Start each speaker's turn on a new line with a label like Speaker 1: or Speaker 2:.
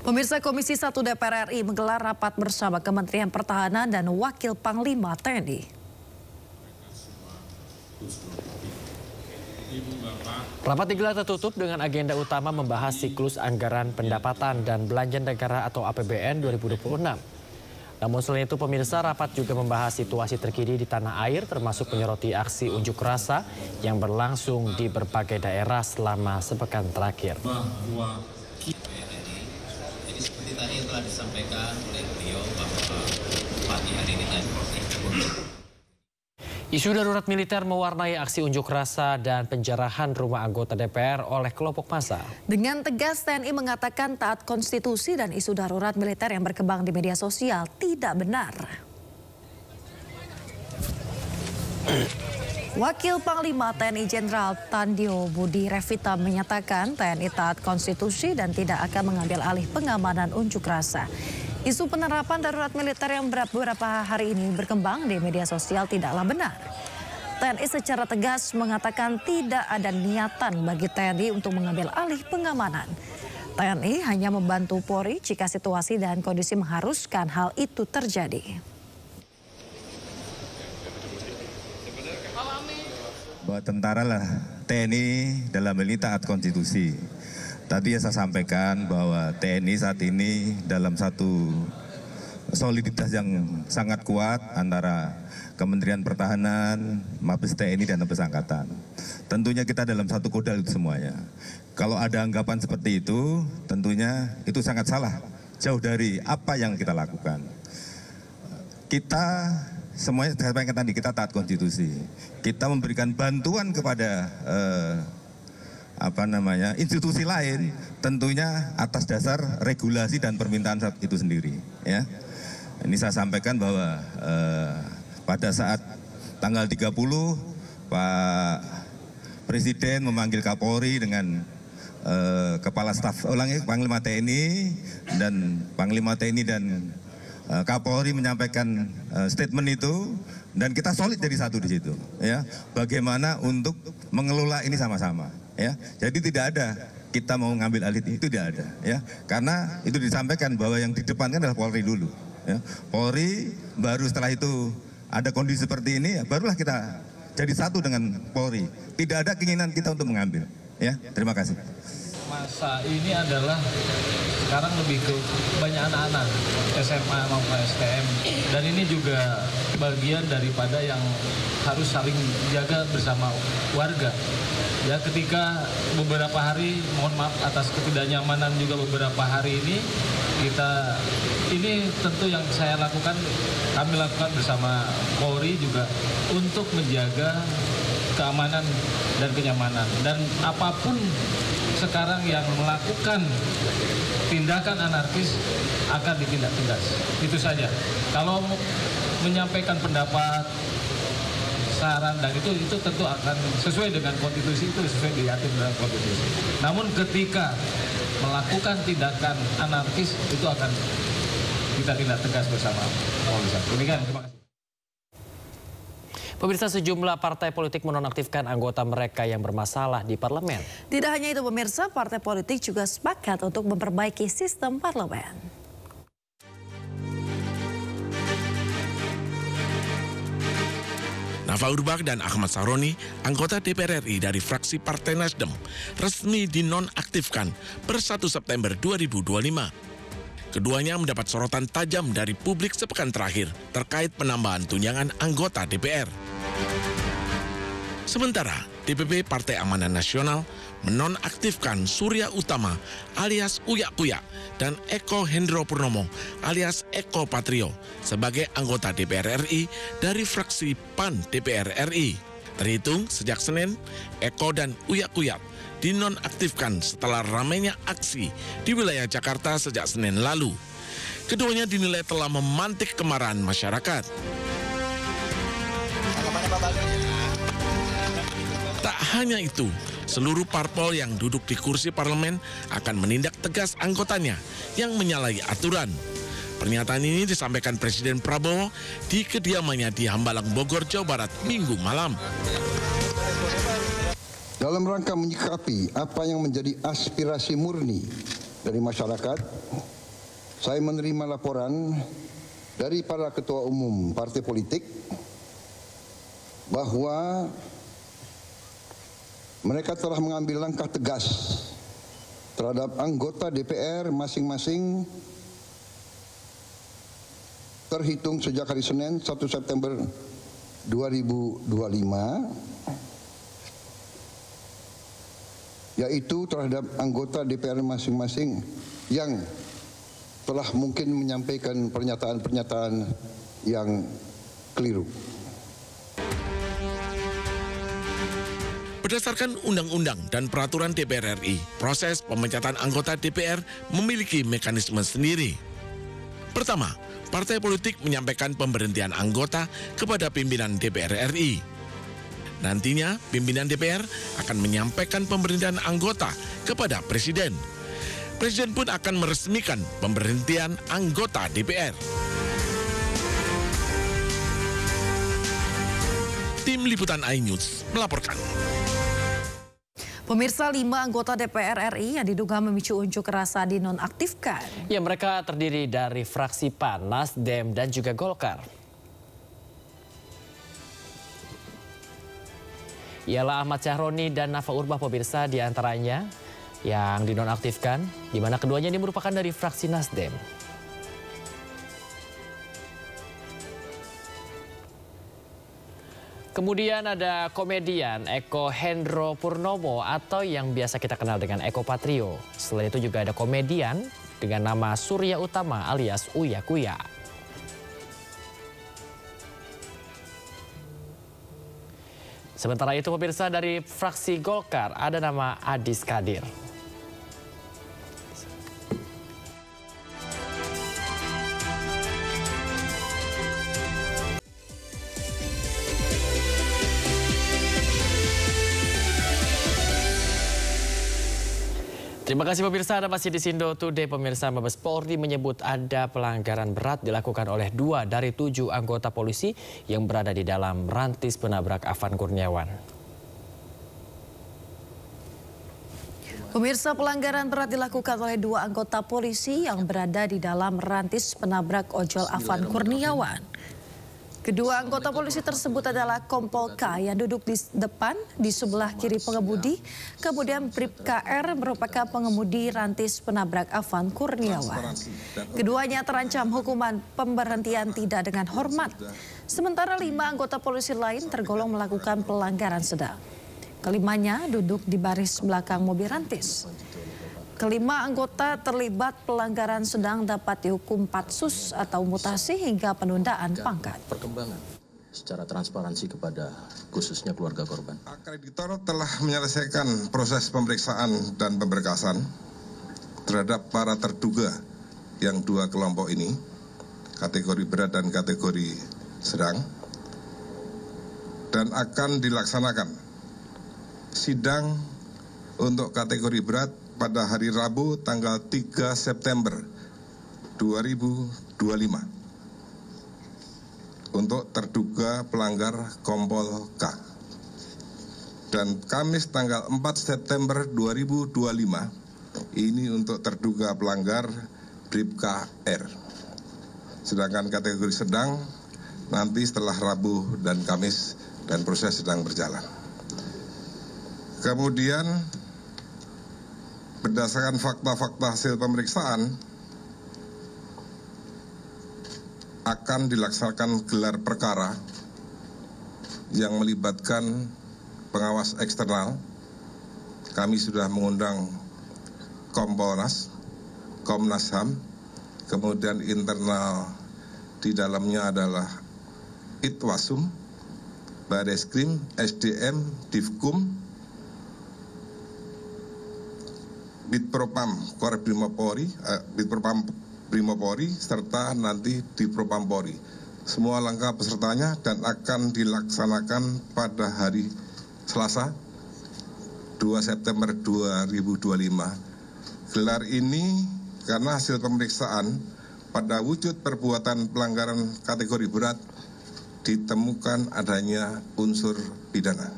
Speaker 1: Pemirsa, Komisi 1 DPR RI menggelar rapat bersama Kementerian Pertahanan dan Wakil Panglima TNI.
Speaker 2: Rapat digelar tertutup dengan agenda utama membahas siklus anggaran pendapatan dan belanja negara atau APBN 2026. Namun selain itu, pemirsa, rapat juga membahas situasi terkini di tanah air termasuk menyoroti aksi unjuk rasa yang berlangsung di berbagai daerah selama sepekan terakhir.
Speaker 3: Jadi seperti tadi yang telah disampaikan oleh beliau bahwa pagi hari ini tadi.
Speaker 2: Isu darurat militer mewarnai aksi unjuk rasa dan penjarahan rumah anggota DPR oleh kelompok massa.
Speaker 1: Dengan tegas TNI mengatakan taat konstitusi dan isu darurat militer yang berkembang di media sosial tidak benar. Wakil Panglima TNI Jenderal Tandio Budi Revita menyatakan TNI taat konstitusi dan tidak akan mengambil alih pengamanan unjuk rasa. Isu penerapan darurat militer yang beberapa hari ini berkembang di media sosial tidaklah benar. TNI secara tegas mengatakan tidak ada niatan bagi TNI untuk mengambil alih pengamanan. TNI hanya membantu Polri jika situasi dan kondisi mengharuskan hal itu terjadi.
Speaker 4: Bahwa tentara lah TNI dalam hal ini taat konstitusi. Tadi saya sampaikan bahwa TNI saat ini dalam satu soliditas yang sangat kuat antara Kementerian Pertahanan, Mabes TNI dan Mabes Angkatan. Tentunya kita dalam satu kodal itu semuanya. Kalau ada anggapan seperti itu, tentunya itu sangat salah. Jauh dari apa yang kita lakukan. Kita semuanya saya sampaikan tadi, kita taat konstitusi. Kita memberikan bantuan kepada institusi lain, tentunya atas dasar regulasi dan permintaan itu sendiri. Ya, ini saya sampaikan bahwa pada saat tanggal 30 Pak Presiden memanggil Kapolri dengan Kepala Staf Panglima TNI dan Panglima TNI dan Kapolri menyampaikan statement itu dan kita solid jadi satu di situ. Ya, bagaimana untuk mengelola ini sama-sama. Ya, jadi tidak ada kita mau ngambil alih itu tidak ada. Ya, karena itu disampaikan bahwa yang di depan kan adalah Polri dulu. Ya, Polri baru setelah itu ada kondisi seperti ini, barulah kita jadi satu dengan Polri. Tidak ada keinginan kita untuk mengambil. Ya, terima kasih.
Speaker 5: Masa ini adalah sekarang lebih ke banyak anak-anak SMA maupun STM, dan ini juga bagian daripada yang harus saling jaga bersama warga. Ya, ketika beberapa hari, mohon maaf atas ketidaknyamanan juga beberapa hari ini, ini tentu yang saya lakukan, kami lakukan bersama Polri juga untuk menjaga keamanan dan kenyamanan. Dan apapun sekarang yang melakukan tindakan anarkis akan ditindak tegas. Itu saja. Kalau menyampaikan pendapat, saran, dan itu tentu akan sesuai dengan konstitusi, itu sesuai diatur dalam konstitusi. Namun ketika melakukan tindakan anarkis itu akan kita tindak tegas bersama polisi. Demikian, terima kasih.
Speaker 2: Pemirsa, sejumlah partai politik menonaktifkan anggota mereka yang bermasalah di parlemen.
Speaker 1: Tidak hanya itu pemirsa, partai politik juga sepakat untuk memperbaiki sistem parlemen.
Speaker 6: Nafa Urbach dan Ahmad Saroni, anggota DPR RI dari fraksi Partai Nasdem, resmi dinonaktifkan per 1 September 2025. Keduanya mendapat sorotan tajam dari publik sepekan terakhir terkait penambahan tunjangan anggota DPR. Sementara DPP Partai Amanat Nasional menonaktifkan Surya Utama alias Uya Kuya dan Eko Hendro Purnomo alias Eko Patrio sebagai anggota DPR RI dari fraksi PAN DPR RI. Terhitung sejak Senin, Eko dan Uya Kuya dinonaktifkan setelah ramainya aksi di wilayah Jakarta sejak Senin lalu. Keduanya dinilai telah memantik kemarahan masyarakat. Tak hanya itu, seluruh parpol yang duduk di kursi parlemen akan menindak tegas anggotanya yang menyalahi aturan. Pernyataan ini disampaikan Presiden Prabowo di kediamannya di Hambalang, Bogor, Jawa Barat, Minggu malam.
Speaker 7: Dalam rangka menyikapi apa yang menjadi aspirasi murni dari masyarakat, saya menerima laporan dari para ketua umum partai politik bahwa mereka telah mengambil langkah tegas terhadap anggota DPR masing-masing terhitung sejak hari Senin 1 September 2025, yaitu terhadap anggota DPR masing-masing yang telah mungkin menyampaikan pernyataan-pernyataan yang keliru.
Speaker 6: Berdasarkan undang-undang dan peraturan DPR RI, proses pemecatan anggota DPR memiliki mekanisme sendiri. Pertama, partai politik menyampaikan pemberhentian anggota kepada pimpinan DPR RI. Nantinya, pimpinan DPR akan menyampaikan pemberhentian anggota kepada Presiden. Presiden pun akan meresmikan pemberhentian anggota DPR. Tim Liputan iNews melaporkan.
Speaker 1: Pemirsa, 5 anggota DPR RI yang diduga memicu unjuk rasa dinonaktifkan.
Speaker 2: Ya, mereka terdiri dari fraksi PAN, Nasdem, dan juga Golkar. Ialah Ahmad Syahroni dan Nafa Urbah, pemirsa, diantaranya yang dinonaktifkan, di mana keduanya ini merupakan dari fraksi Nasdem. Kemudian ada komedian Eko Hendro Purnomo atau yang biasa kita kenal dengan Eko Patrio. Selain itu juga ada komedian dengan nama Surya Utama alias Uya Kuya. Sementara itu, pemirsa, dari fraksi Golkar ada nama Adis Kadir. Terima kasih pemirsa, Anda masih di Sindo Today. Pemirsa, Mabes Polri menyebut ada pelanggaran berat dilakukan oleh 2 dari 7 anggota polisi yang berada di dalam rantis penabrak Afan Kurniawan.
Speaker 1: Pemirsa, pelanggaran berat dilakukan oleh 2 anggota polisi yang berada di dalam rantis penabrak ojol Afan Kurniawan. Kedua anggota polisi tersebut adalah Kompol K yang duduk di depan di sebelah kiri pengemudi, kemudian Bribka R merupakan pengemudi rantis penabrak Afan Kurniawan. Keduanya terancam hukuman pemberhentian tidak dengan hormat. Sementara 5 anggota polisi lain tergolong melakukan pelanggaran sedang. Kelimanya duduk di baris belakang mobil rantis. Kelima anggota terlibat pelanggaran sedang dapat dihukum patsus atau mutasi hingga penundaan pangkat.
Speaker 8: Perkembangan secara transparansi kepada khususnya keluarga korban.
Speaker 9: Akreditor telah menyelesaikan proses pemeriksaan dan pemberkasan terhadap para terduga yang 2 kelompok ini, kategori berat dan kategori sedang, dan akan dilaksanakan sidang untuk kategori berat pada hari Rabu tanggal 3 September 2025 untuk terduga pelanggar Kompol K. Dan Kamis tanggal 4 September 2025 ini untuk terduga pelanggar Bribka R. Sedangkan kategori sedang nanti setelah Rabu dan Kamis dan proses sedang berjalan. Kemudian berdasarkan fakta-fakta hasil pemeriksaan, akan dilaksanakan gelar perkara yang melibatkan pengawas eksternal. Kami sudah mengundang Kompolnas, Komnas HAM, kemudian internal di dalamnya adalah Itwasum, Bareskrim, SDM, Divkum, Bitpropam Korbrimopori, Bitpropam Brimopori, serta nanti di Propampori. Semua langkah pesertanya dan akan dilaksanakan pada hari Selasa 2 September 2025. Gelar ini karena hasil pemeriksaan pada wujud perbuatan pelanggaran kategori berat ditemukan adanya unsur pidana.